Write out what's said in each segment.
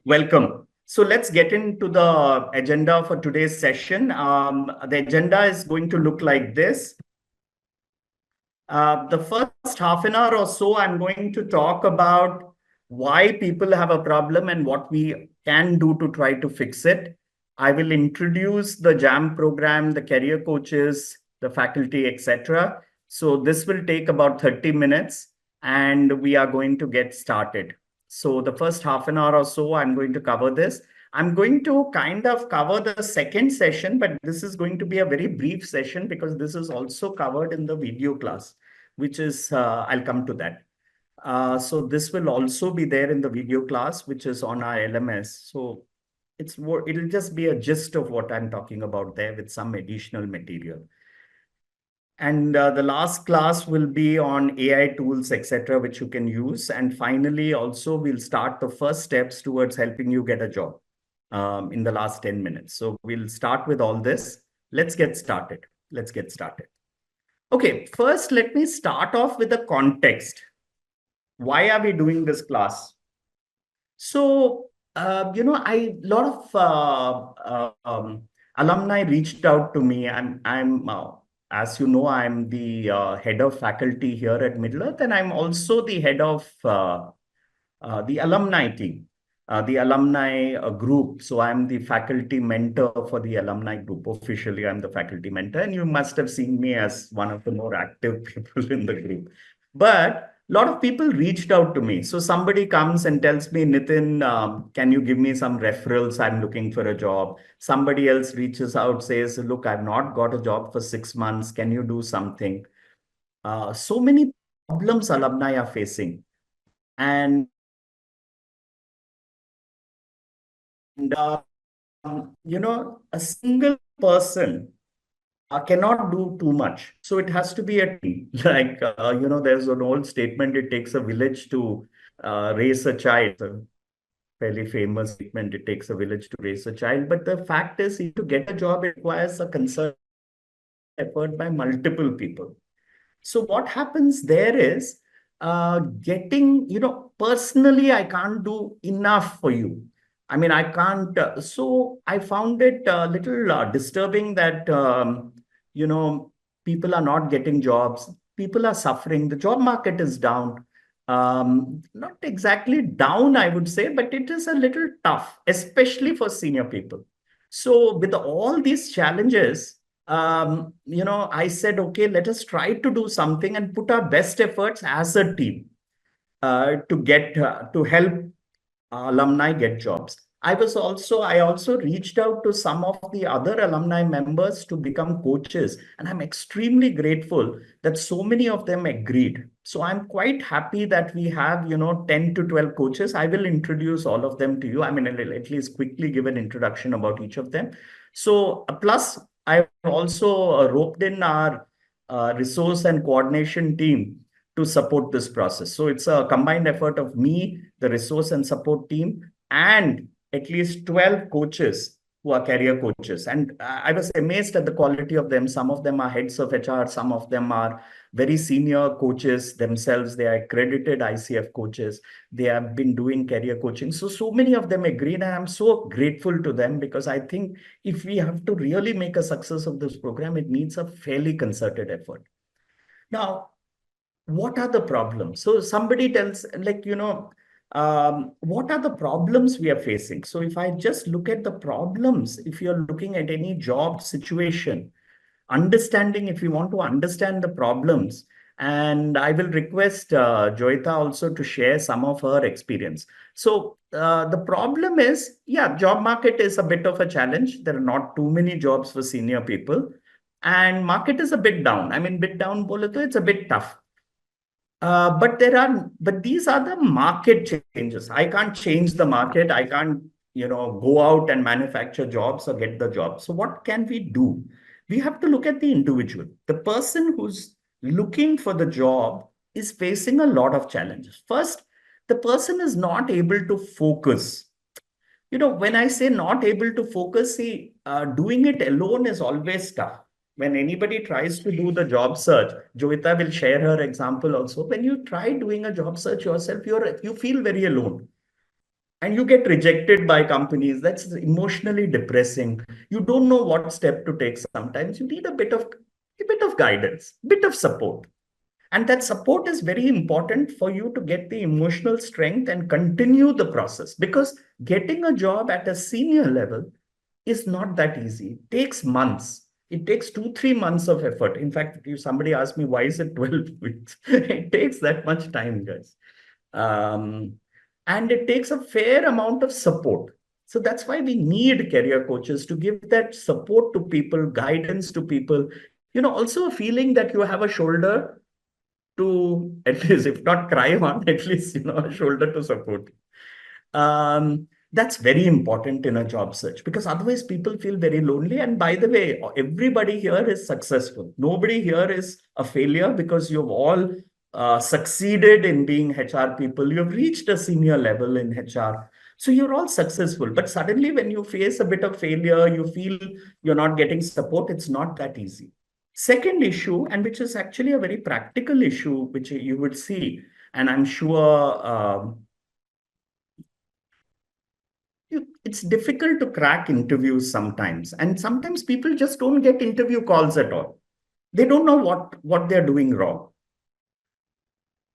Welcome. So let's get into the agenda for today's session. The agenda is going to look like this. The first half an hour or so, I'm going to talk about why people have a problem and what we can do to try to fix it. I will introduce the JAM program, the career coaches, the faculty, etc. So this will take about 30 minutes and we are going to get started. So the first half an hour or so, I'm going to cover this. I'm going to kind of cover the second session, but this is going to be a very brief session because this is also covered in the video class, which is, I'll come to that. So this will also be there in the video class, which is on our LMS. So it'll just be a gist of what I'm talking about there with some additional material. And the last class will be on AI tools, etc., which you can use. And finally, also, we'll start the first steps towards helping you get a job in the last 10 minutes. So we'll start with all this. Let's get started. Let's get started. Okay, first, let me start off with the context. Why are we doing this class? So, a lot of alumni reached out to me. As you know, I'm the head of faculty here at Middle-earth, and I'm also the head of the alumni team, the alumni group. So I'm the faculty mentor for the alumni group. Officially, I'm the faculty mentor, and you must have seen me as one of the more active people in the group. But a lot of people reached out to me. So somebody comes and tells me, Nitin, can you give me some referrals? I'm looking for a job. Somebody else reaches out, says, look, I've not got a job for 6 months. Can you do something? So many problems alumni are facing. And a single person cannot do too much. So it has to be a team. Like, there's an old statement, it takes a village to raise a child. A fairly famous statement, it takes a village to raise a child. But the fact is, to get a job, it requires a concerted effort by multiple people. So what happens there is personally, I can't do enough for you. I mean, I can't. So I found it a little disturbing that, people are not getting jobs. People are suffering. The job market is down. Not exactly down, I would say, but it is a little tough, especially for senior people. So with all these challenges, I said, okay, let us try to do something and put our best efforts as a team to help alumni get jobs. I also reached out to some of the other alumni members to become coaches, and I'm extremely grateful that so many of them agreed. So I'm quite happy that we have, 10 to 12 coaches. I will introduce all of them to you. I mean, I'll at least quickly give an introduction about each of them. So plus, I've also roped in our resource and coordination team to support this process. So it's a combined effort of me, the resource and support team, and at least 12 coaches who are career coaches. And I was amazed at the quality of them. Some of them are heads of HR, some of them are very senior coaches themselves. They are accredited ICF coaches. They have been doing career coaching. So many of them agreed, and I'm so grateful to them because I think if we have to really make a success of this program, it needs a fairly concerted effort. Now, what are the problems? So somebody tells, what are the problems we are facing? So if I just look at the problems, if you're looking at any job situation, if you want to understand the problems, and I will request Joyita also to share some of her experience. So the problem is, yeah, job market is a bit of a challenge. There are not too many jobs for senior people, and market is a bit down. I mean, bit down, bole to it's a bit tough. But these are the market changes. I can't change the market. I can't, go out and manufacture jobs or get the job. So what can we do? We have to look at the individual. The person who's looking for the job is facing a lot of challenges. First, the person is not able to focus. When I say not able to focus, see, doing it alone is always tough. When anybody tries to do the job search, Joita will share her example also. When you try doing a job search yourself, you feel very alone. and you get rejected by companies. That's emotionally depressing. You don't know what step to take. Sometimes you need a bit of guidance, bit of support. And that support is very important for you to get the emotional strength and continue the process, because getting a job at a senior level is not that easy. It takes months. It takes 2, 3 months of effort. In fact, if somebody asked me, why is it 12 weeks? It takes that much time, guys. Um, and it takes a fair amount of support. So that's why we need career coaches to give that support to people, guidance to people, also a feeling that you have a shoulder to, at least, if not cry on, at least, a shoulder to support. That's very important in a job search, because otherwise people feel very lonely. And by the way, everybody here is successful. Nobody here is a failure, because you've all succeeded in being HR people. You've reached a senior level in HR. So you're all successful. But suddenly, when you face a bit of failure, you feel you're not getting support, it's not that easy. Second issue, and which is actually a very practical issue, which you would see, and I'm sure it's difficult to crack interviews sometimes. And sometimes people just don't get interview calls at all. They don't know what they're doing wrong.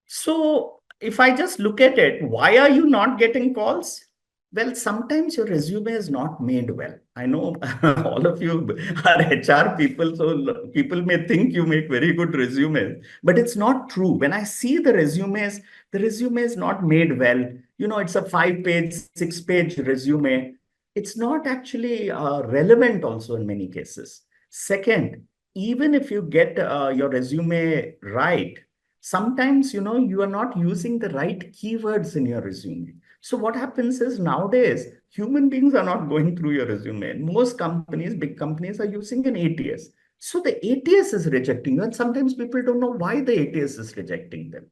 So if I just look at it, why are you not getting calls? Well, sometimes your resume is not made well. I know all of you are HR people, so people may think you make very good resumes, but it's not true. When I see the resume is not made well. It's a 5-page, 6-page resume. It's not actually relevant also in many cases. Second, even if you get your resume right, sometimes you are not using the right keywords in your resume. So what happens is, nowadays human beings are not going through your resume. Most companies, big companies, are using an ATS. So the ATS is rejecting you, and sometimes people don't know why the ATS is rejecting them.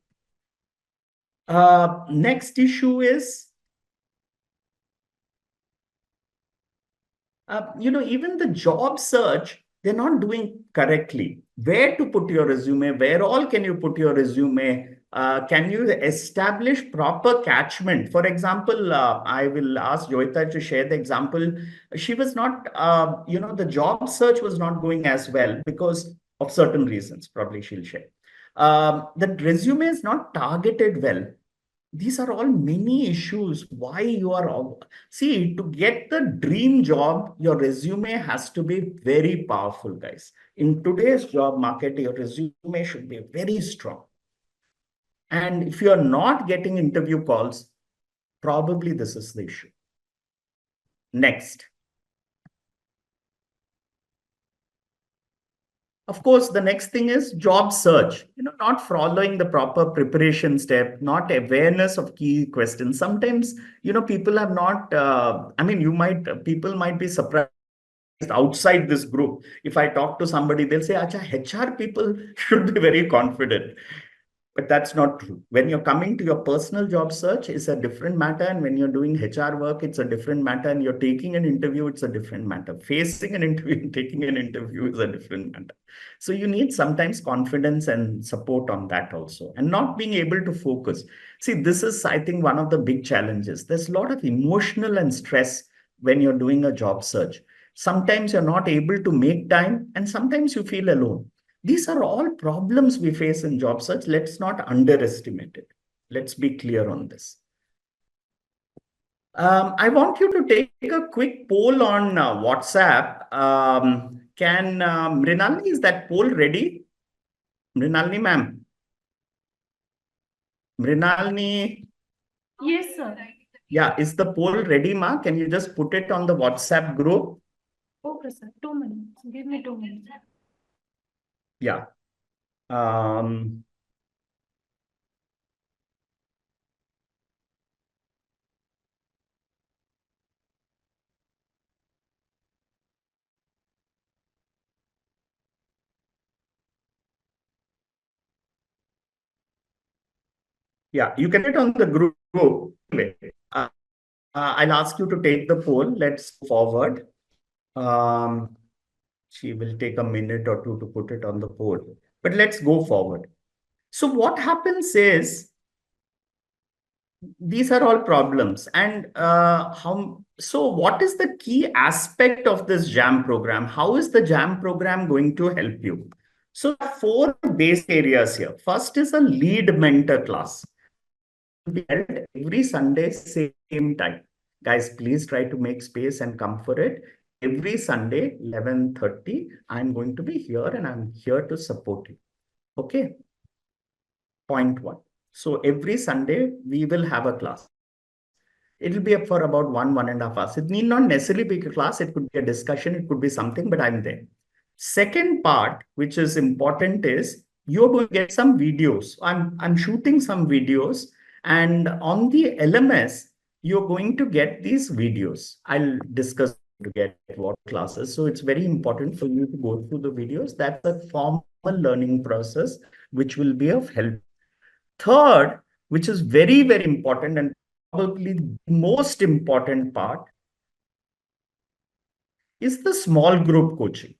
Next issue is, even the job search, they're not doing correctly. Where to put your resume? Where all can you put your resume? Can you establish proper catchment? For example, I will ask Joyita to share the example. She was not, the job search was not going as well because of certain reasons. Probably she'll share. The resume is not targeted well. These are all many issues why you are all, see, to get the dream job, your resume has to be very powerful, guys. In today's job market, your resume should be very strong. And if you are not getting interview calls, probably this is the issue. Next. Of course, the next thing is job search. Not following the proper preparation step, not awareness of key questions. Sometimes, people are not, people might be surprised outside this group. If I talk to somebody, they'll say, Acha, HR people should be very confident. But that's not true. When you're coming to your personal job search, it's a different matter. And when you're doing HR work, it's a different matter. And you're taking an interview, it's a different matter. Facing an interview and taking an interview is a different matter. So you need sometimes confidence and support on that also, and not being able to focus. See, this is, I think, one of the big challenges. There's a lot of emotional and stress when you're doing a job search. Sometimes you're not able to make time, and sometimes you feel alone. These are all problems we face in job search. Let's not underestimate it. Let's be clear on this. I want you to take a quick poll on WhatsApp. Can Mrinalini, is that poll ready? Mrinalini, ma'am. Mrinalini. Yes, sir. Yeah, is the poll ready, ma? Can you just put it on the WhatsApp group? Okay, sir. 2 minutes. Give me 2 minutes. Yeah. Um, yeah, you can put it on the group. I'll ask you to take the poll. Let's forward. She will take a minute or two to put it on the poll. But let's go forward. So what happens is, these are all problems. And so what is the key aspect of this JAM program? How is the JAM program going to help you? So four base areas here. First is a lead mentor class. Be held every Sunday, same time. Guys, please try to make space and come for it. Every Sunday, 11:30, I'm going to be here and I'm here to support you. Okay. Point one. So every Sunday, we will have a class. It will be up for about 1.5 hours. It need not necessarily be a class. It could be a discussion. It could be something, but I'm there. Second part, which is important, is you're going to get some videos. I'm shooting some videos, and on the LMS, you're going to get these videos. I'll discuss to get what classes. So it's very important for you to go through the videos. That's a formal learning process, which will be of help. Third, which is very, very important and probably the most important part, is the small group coaching.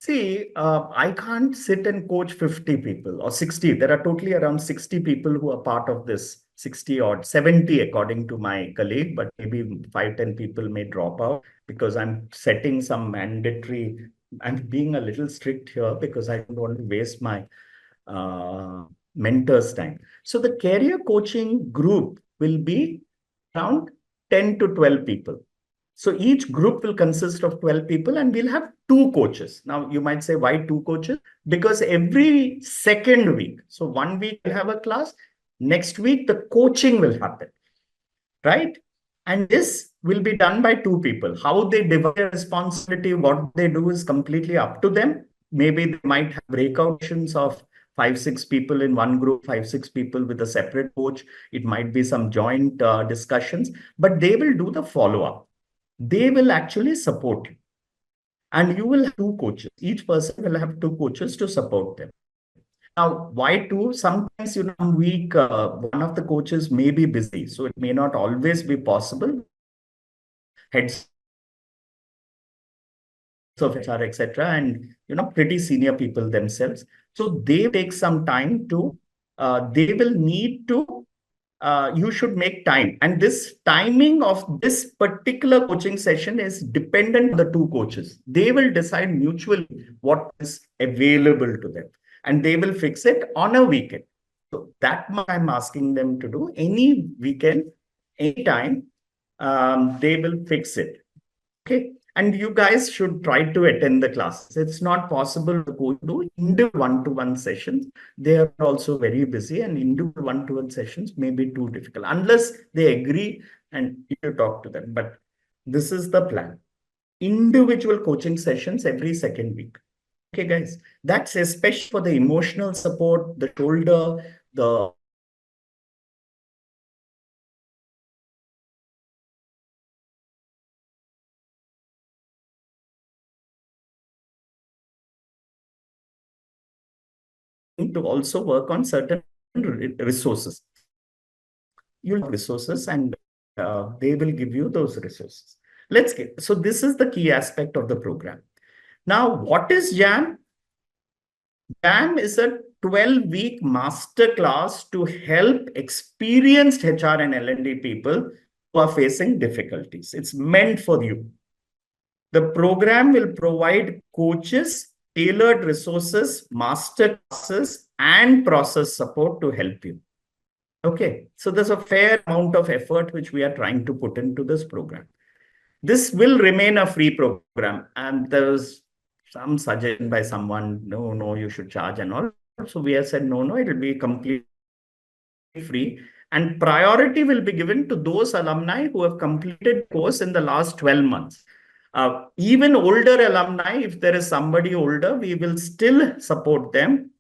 See, I can't sit and coach 50 people or 60. There are totally around 60 people who are part of this, 60 or 70 according to my colleague, but maybe 5, 10 people may drop out because I'm setting some mandatory, I'm being a little strict here because I don't want to waste my mentor's time. So the career coaching group will be around 10 to 12 people. So each group will consist of 12 people and we'll have two coaches. Now you might say, why two coaches? Because every second week, so 1 week we'll have a class, next week the coaching will happen, right? And this will be done by two people. How they divide the responsibility, what they do is completely up to them. Maybe they might have breakout sessions of 5, 6 people in one group, 5, 6 people with a separate coach. It might be some joint discussions, but they will do the follow-up. They will actually support you. And you will have two coaches. Each person will have two coaches to support them. Now, why two? Sometimes, week, one of the coaches may be busy. So it may not always be possible. Heads of HR, etc., and pretty senior people themselves. So they take some time to, they will need to, you should make time. And this timing of this particular coaching session is dependent on the two coaches. They will decide mutually what is available to them. And they will fix it on a weekend. So that much I'm asking them to do. Any weekend, anytime, they will fix it. Okay. And you guys should try to attend the classes. It's not possible to go to individual one-to-one sessions. They are also very busy, and individual one-to-one sessions may be too difficult unless they agree and you talk to them. But this is the plan. Individual coaching sessions every second week. Okay, guys. That's especially for the emotional support, the shoulder, the to also work on certain resources. You'll have resources and they will give you those resources. So this is the key aspect of the program. Now, what is JAM? JAM is a 12-week master class to help experienced HR and L&D people who are facing difficulties. It's meant for you. The program will provide coaches, tailored resources, master classes, and process support to help you. Okay, so there's a fair amount of effort which we are trying to put into this program. This will remain a free program, and there's some suggestion by someone, no, you should charge and all. So we have said, no, it will be completely free. And priority will be given to those alumni who have completed course in the last 12 months. Even older alumni, if there is somebody older, we will still support them,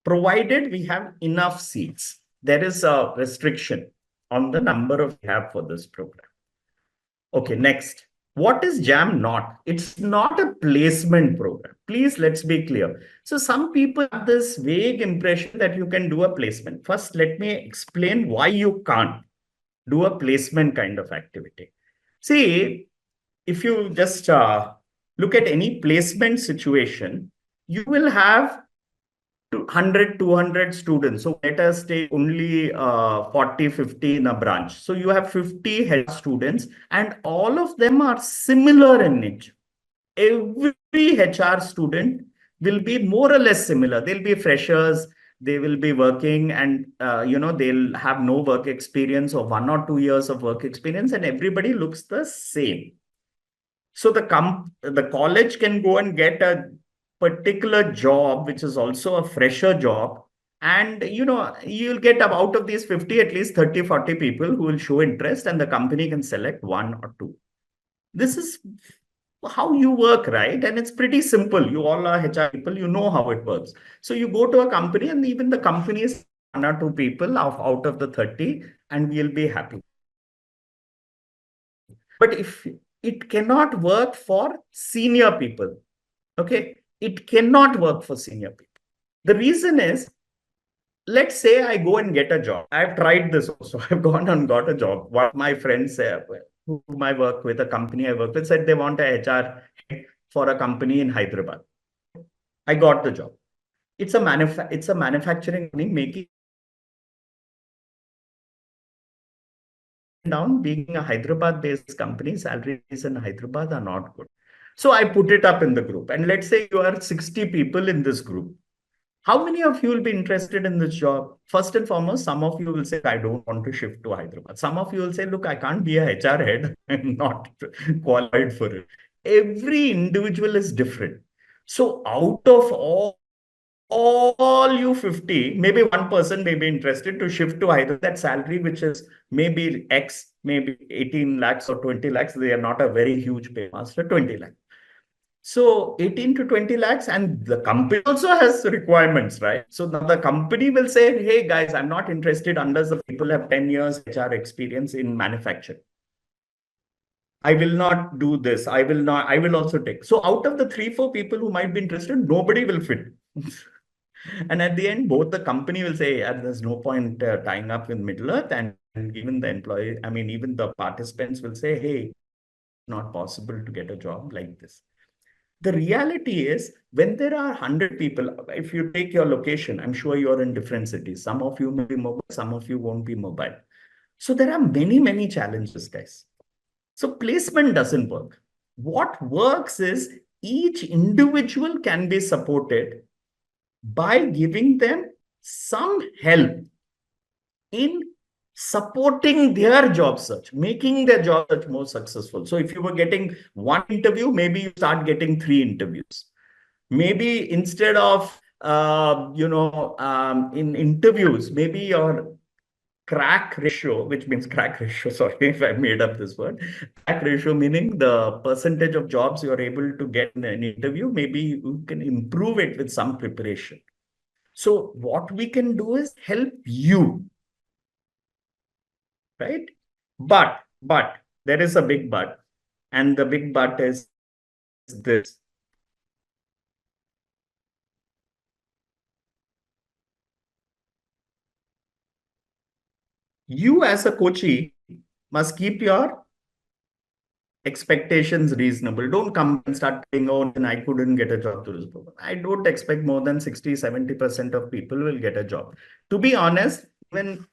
provided we have enough seats. There is a restriction on the number of we have for this program. Okay, next. What is JAM not? It's not a placement program. Please, let's be clear. So some people have this vague impression that you can do a placement. First, let me explain why you can't do a placement kind of activity. See, if you just look at any placement situation, you will have 100, 200 students. So let us take only 40, 50 in a branch. So you have 50 head students and all of them are similar in nature. Every HR student will be more or less similar. They'll be freshers, they will be working and, they'll have no work experience or 1 or 2 years of work experience and everybody looks the same. So the college can go and get a particular job, which is also a fresher job. And, you'll get out of these 50, at least 30, 40 people who will show interest and the company can select 1 or 2. This is how you work, right? And it's pretty simple. You all are HR people, you know how it works. So you go to a company and even the company is 1 or 2 people out of the 30 and we'll be happy. But if it cannot work for senior people, okay, it cannot work for senior people. The reason is, let's say I go and get a job. I've tried this also. I've gone and got a job. One of my friends whom I work with, a company I work with, said they want a HR for a company in Hyderabad. I got the job. It's a manufacturing company making down, being a Hyderabad-based company, salaries in Hyderabad are not good. So I put it up in the group. And let's say you are 60 people in this group. How many of you will be interested in this job? First and foremost, some of you will say, I don't want to shift to Hyderabad. Some of you will say, look, I can't be a HR head. I'm not qualified for it. Every individual is different. So out of all you 50, maybe one person may be interested to shift to either that salary, which is maybe X, maybe 18 lakhs or 20 lakhs. They are not a very huge pay master, 20 lakhs. So 18 to 20 lakhs, and the company also has requirements, right? So now the company will say, hey guys, I'm not interested unless the people have 10 years HR experience in manufacturing. I will not do this. I will also take. So out of the 3, 4 people who might be interested, nobody will fit. And at the end, both the company will say, yeah, there's no point tying up with Middle Earth, and even the employee, even the participants will say, hey, not possible to get a job like this. The reality is, when there are 100 people, if you take your location, I'm sure you're in different cities. Some of you may be mobile, some of you won't be mobile. So there are many, many challenges, guys. So placement doesn't work. What works is each individual can be supported by giving them some help in supporting their job search, making their job search more successful. So if you were getting 1 interview, maybe you start getting 3 interviews. Maybe instead of, in interviews, maybe your crack ratio, which means crack ratio, sorry if I made up this word, crack ratio meaning the percentage of jobs you're able to get in an interview, maybe you can improve it with some preparation. So what we can do is help you, right? But there is a big but, and the big but is this. You as a coachee must keep your expectations reasonable. Don't come and start saying, oh, then I couldn't get a job through this program. I don't expect more than 60, 70% of people will get a job. To be honest, even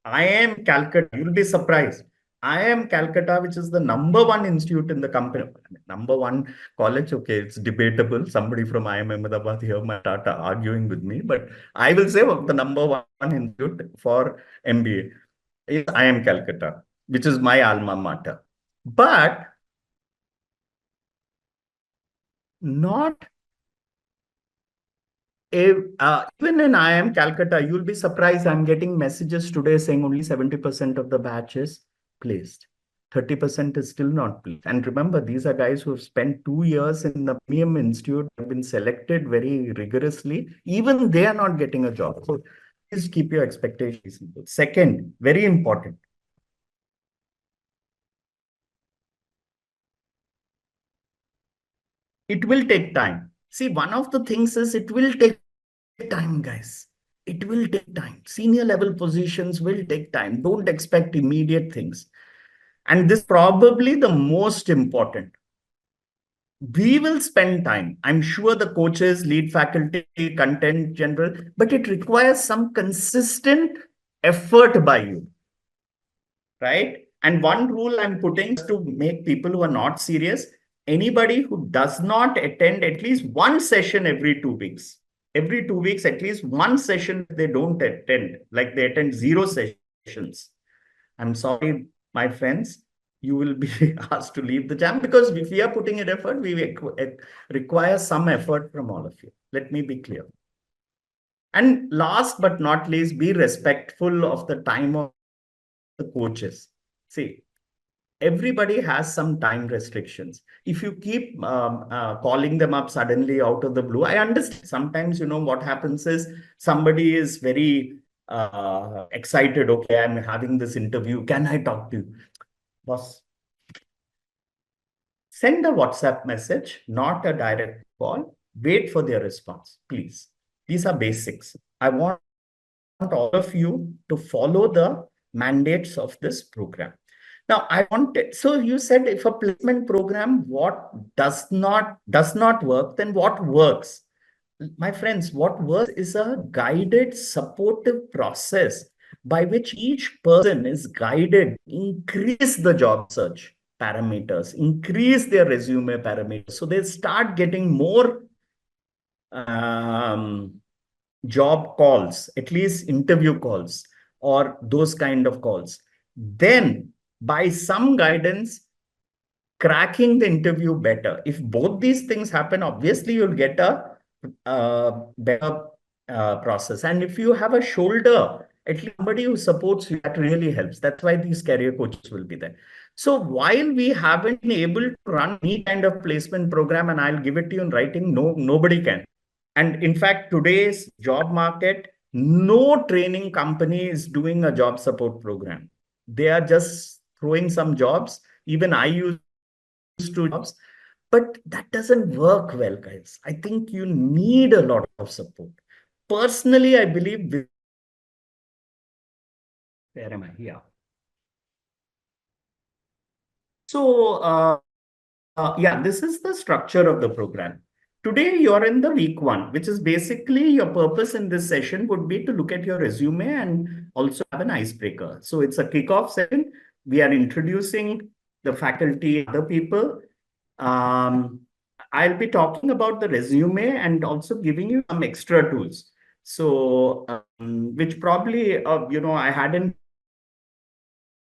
IIM Calcutta, you'll be surprised. IIM Calcutta, which is the #1 institute in the company, #1 college, okay, it's debatable. Somebody from IIM Ahmedabad here might start arguing with me, but I will say the #1 institute for MBA is IIM Calcutta, which is my alma mater. But not even in IIM Calcutta, you'll be surprised. I'm getting messages today saying only 70% of the batch is placed. 30% is still not placed. And remember, these are guys who have spent 2 years in the premium institute, have been selected very rigorously. Even they are not getting a job. So please keep your expectations simple. Second, very important. It will take time. See, one of the things is it will take time, guys. It will take time. Senior level positions will take time. Don't expect immediate things. And this is probably the most important. We will spend time. I'm sure the coaches, lead faculty, content general, but it requires some consistent effort by you, right? And one rule I'm putting is to make people who are not serious, anybody who does not attend at least one session every 2 weeks, at least one session they don't attend, like they attend zero sessions. I'm sorry, my friends, you will be asked to leave the jam, because if we are putting in effort, we require some effort from all of you. Let me be clear. And last but not least, be respectful of the time of the coaches. See, everybody has some time restrictions. If you keep calling them up suddenly out of the blue, I understand. Sometimes, what happens is somebody is very excited. Okay, I'm having this interview. Can I talk to you? Boss, send a WhatsApp message, not a direct call. Wait for their response, please. These are basics. I want all of you to follow the mandates of this program. Now, I wanted, so you said if a placement program, what does not work, then what works? My friends, what works is a guided, supportive process by which each person is guided, increase the job search parameters, increase their resume parameters. So they start getting more job calls, at least interview calls or those kind of calls. Then by some guidance, cracking the interview better. If both these things happen, obviously you'll get a better process. And if you have a shoulder, at least somebody who supports you, that really helps. That's why these career coaches will be there. So while we haven't been able to run any kind of placement program, and I'll give it to you in writing, nobody can. And in fact, today's job market, no training company is doing a job support program. They are just throwing some jobs. Even I used to jobs, but that doesn't work well, guys. I think you need a lot of support. Personally, I believe. Where am I? Here. So, yeah, this is the structure of the program. Today, you're in the week 1, which is basically your purpose in this session would be to look at your resume and also have an icebreaker. So it's a kickoff session. We are introducing the faculty, other people. I'll be talking about the resume and also giving you some extra tools. So, which probably, I hadn't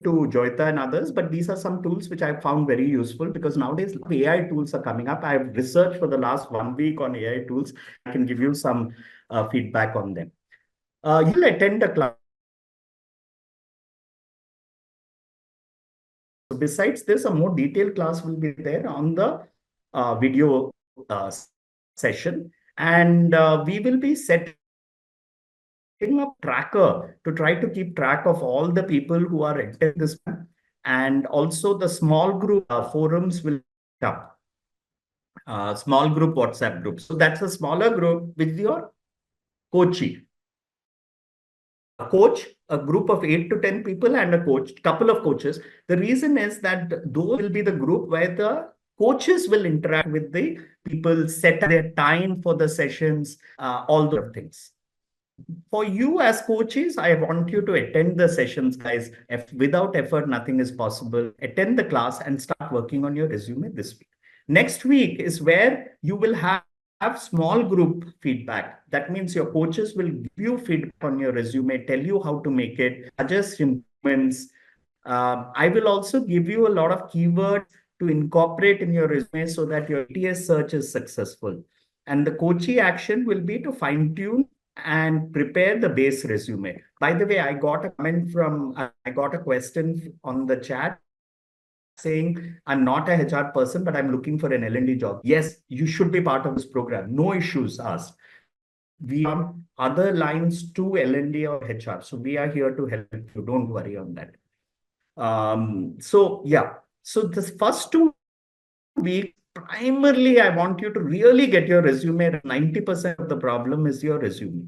to Joyita and others, but these are some tools which I found very useful, because nowadays AI tools are coming up. I've researched for the last 1 week on AI tools. I can give you some feedback on them. You'll attend a class. So besides this, a more detailed class will be there on the video session, and we will be setting up tracker to try to keep track of all the people who are attending this, and also the small group forums will up. Small group WhatsApp group. So that's a smaller group with your coachee. A coach, a group of 8 to 10 people, and a coach, couple of coaches. The reason is that those will be the group where the coaches will interact with the people, set their time for the sessions, all those things. For you as coaches, I want you to attend the sessions, guys. Without effort, nothing is possible. Attend the class and start working on your resume this week. Next week is where you will have small group feedback. That means your coaches will give you feedback on your resume, tell you how to make it, suggest improvements. I will also give you a lot of keywords to incorporate in your resume so that your ATS search is successful. And the coachee action will be to fine tune and prepare the base resume. By the way, I got a question on the chat saying, I'm not a HR person, but I'm looking for an L&D job. Yes, you should be part of this program. No issues asked. We have other lines to L&D or HR. So we are here to help you. Don't worry on that. So yeah, so this first 2 weeks, primarily, I want you to really get your resume. 90% of the problem is your resume.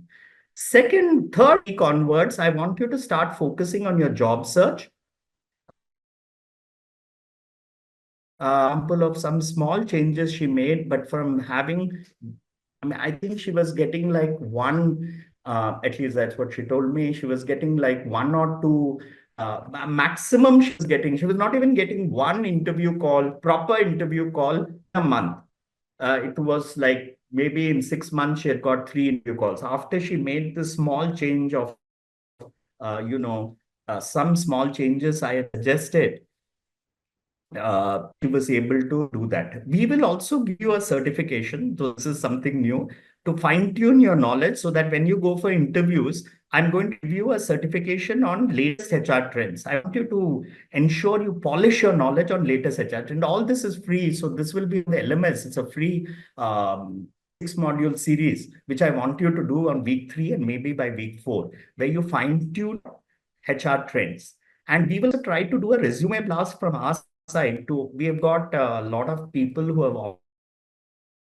Second, third week onwards, I want you to start focusing on your job search. example of some small changes she made, but from having, I mean, I think she was getting like one, at least that's what she told me. She was getting like one or two, maximum she was getting. She was not even getting one interview call, proper interview call a month. It was like maybe in 6 months she had got three interview calls. After she made this small change of, some small changes I had suggested, he was able to do that. We will also give you a certification. So this is something new to fine tune your knowledge so that when you go for interviews, I'm going to give you a certification on latest HR trends. I want you to ensure you polish your knowledge on latest HR trend. All this is free. So this will be the LMS. It's a free 6 module series, which I want you to do on week 3 and maybe by week 4, where you fine tune HR trends. And we will try to do a resume blast from our side too. We have got a lot of people who have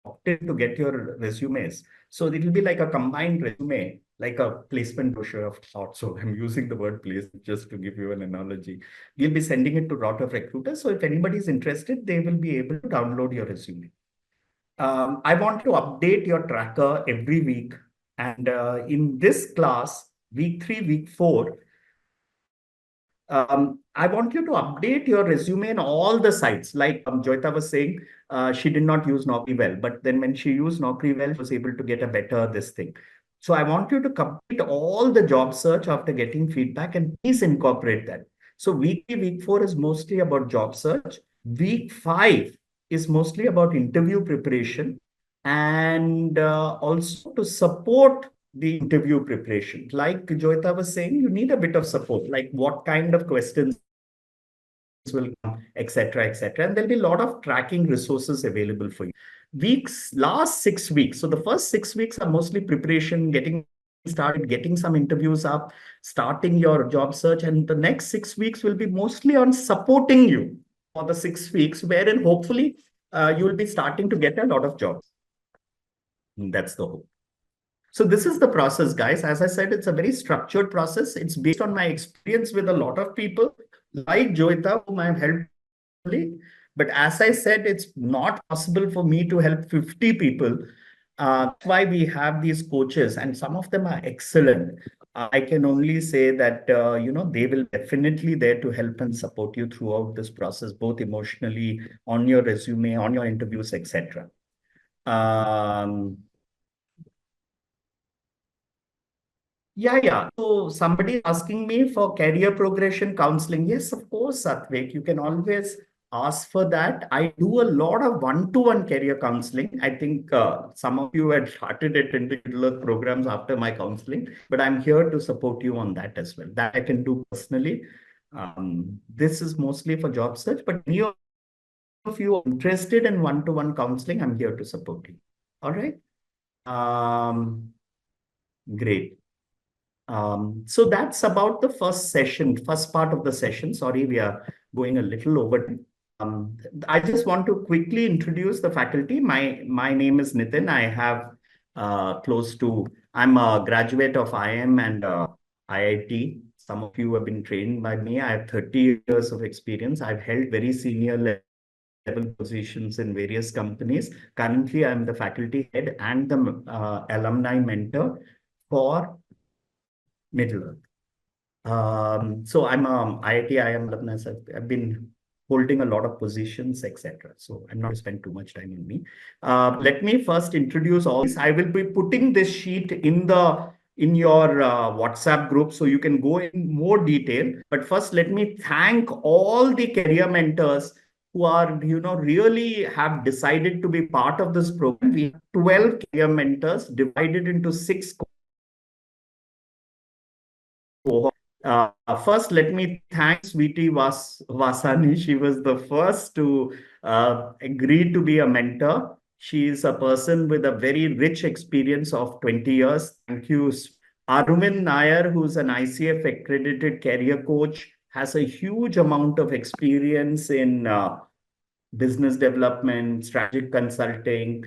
opted to get your resumes. So it will be like a combined resume, like a placement brochure of sorts. So I'm using the word place just to give you an analogy. We'll be sending it to a lot of recruiters. So if anybody is interested, they will be able to download your resume. I want to update your tracker every week. And in this class, week 3, week 4, I want you to update your resume in all the sites. Like Joyita was saying, she did not use Naukri well, but then when she used Naukri well, she was able to get a better this thing. So I want you to complete all the job search after getting feedback and please incorporate that. So week 4 is mostly about job search. Week 5 is mostly about interview preparation and also to support the interview preparation. Like Joyita was saying, you need a bit of support, like what kind of questions will come, etc., etc. And there'll be a lot of tracking resources available for you. Last 6 weeks. So the first 6 weeks are mostly preparation, getting started, getting some interviews up, starting your job search. And the next 6 weeks will be mostly on supporting you for the 6 weeks, wherein hopefully you will be starting to get a lot of jobs. And that's the hope. So this is the process, guys. As I said, it's a very structured process. It's based on my experience with a lot of people like Joyita, whom I've helped. But as I said, it's not possible for me to help 50 people. That's why we have these coaches, and some of them are excellent. I can only say that, they will definitely there to help and support you throughout this process, both emotionally, on your resume, on your interviews, etc. Yeah. So somebody asking me for career progression counseling. Yes, of course, Satvik, you can always ask for that. I do a lot of one-to-one career counseling. I think some of you had started it individual programs after my counseling, but I'm here to support you on that as well. That I can do personally. This is mostly for job search, but any of you are interested in one-to-one counseling, I'm here to support you. All right. Great. So that's about the first part of the session. Sorry, we are going a little over. I just want to quickly introduce the faculty. My name is Nitin. I have I'm a graduate of IIM and IIT. Some of you have been trained by me. I have 30 years of experience. I've held very senior level positions in various companies. Currently, I'm the faculty head and the alumni mentor for Middle Earth. So I'm IIT, IIM alumnus. I've been holding a lot of positions, etc. So I'm not going to spend too much time on me. Let me first introduce all this. I will be putting this sheet in your WhatsApp group so you can go in more detail. But first, let me thank all the career mentors who are, really have decided to be part of this program. We have 12 career mentors divided into 6 cohorts. First, let me thank Sweetie Vasani. She was the first to agree to be a mentor. She is a person with a very rich experience of 20 years. Thank you. Arvind Nair, who's an ICF accredited career coach, has a huge amount of experience in business development, strategic consulting,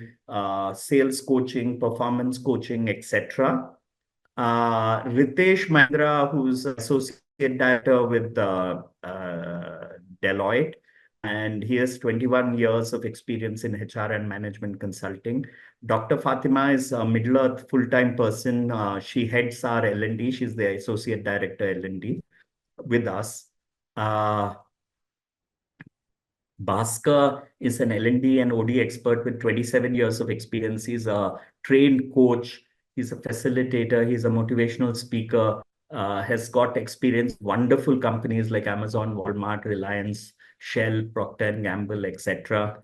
sales coaching, performance coaching, etc. Ritesh Mahindra, who's associate director with Deloitte, and he has 21 years of experience in HR and management consulting. Dr. Fatima is a Middle Earth full-time person. She heads our L&D. She's the Associate Director L&D with us. Bhaskar is an L&D and OD expert with 27 years of experience. He's a trained coach. He's a facilitator. He's a motivational speaker. Has got experience, wonderful companies like Amazon, Walmart, Reliance, Shell, Procter & Gamble, etc.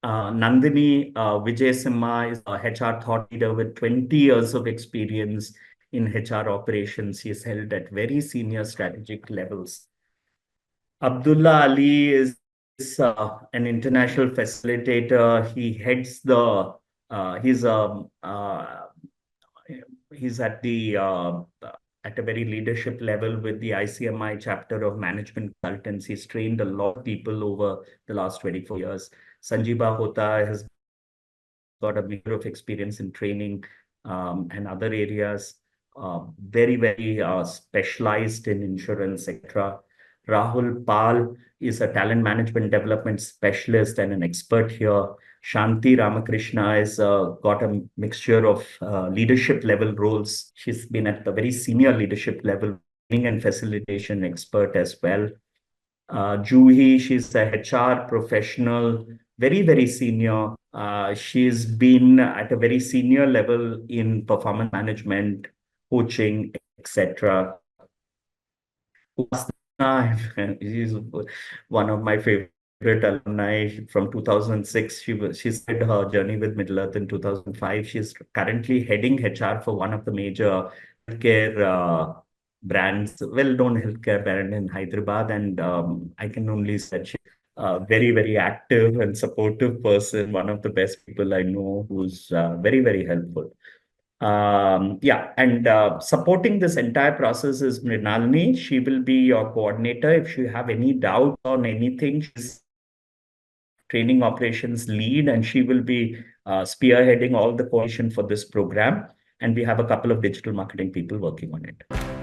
Nandini Vijay Simha is a HR thought leader with 20 years of experience in HR operations. He is held at very senior strategic levels. Abdullah Ali is an international facilitator. He heads the, he's at a very leadership level with the ICMI chapter of management consultants. He's trained a lot of people over the last 24 years. Sanjeeva Hota has got a year of experience in training and other areas, very specialized in insurance, etc. Rahul Pal is a talent management development specialist and an expert here. Shanti Ramakrishna has got a mixture of leadership level roles. She's been at the very senior leadership level, training and facilitation expert as well. Juhi, she's a HR professional, very senior. She's been at a very senior level in performance management, coaching, etc. She's one of my favorite alumni from 2006. She started her journey with Middle Earth in 2005. She's currently heading HR for one of the major healthcare brands, well-known healthcare brand in Hyderabad, and I can only say she's a very active and supportive person. One of the best people I know, who's very helpful. Yeah, and supporting this entire process is Mrinalini. She will be your coordinator. If you have any doubt on anything, she's training operations lead, and she will be spearheading all the coordination for this program. And we have a couple of digital marketing people working on it.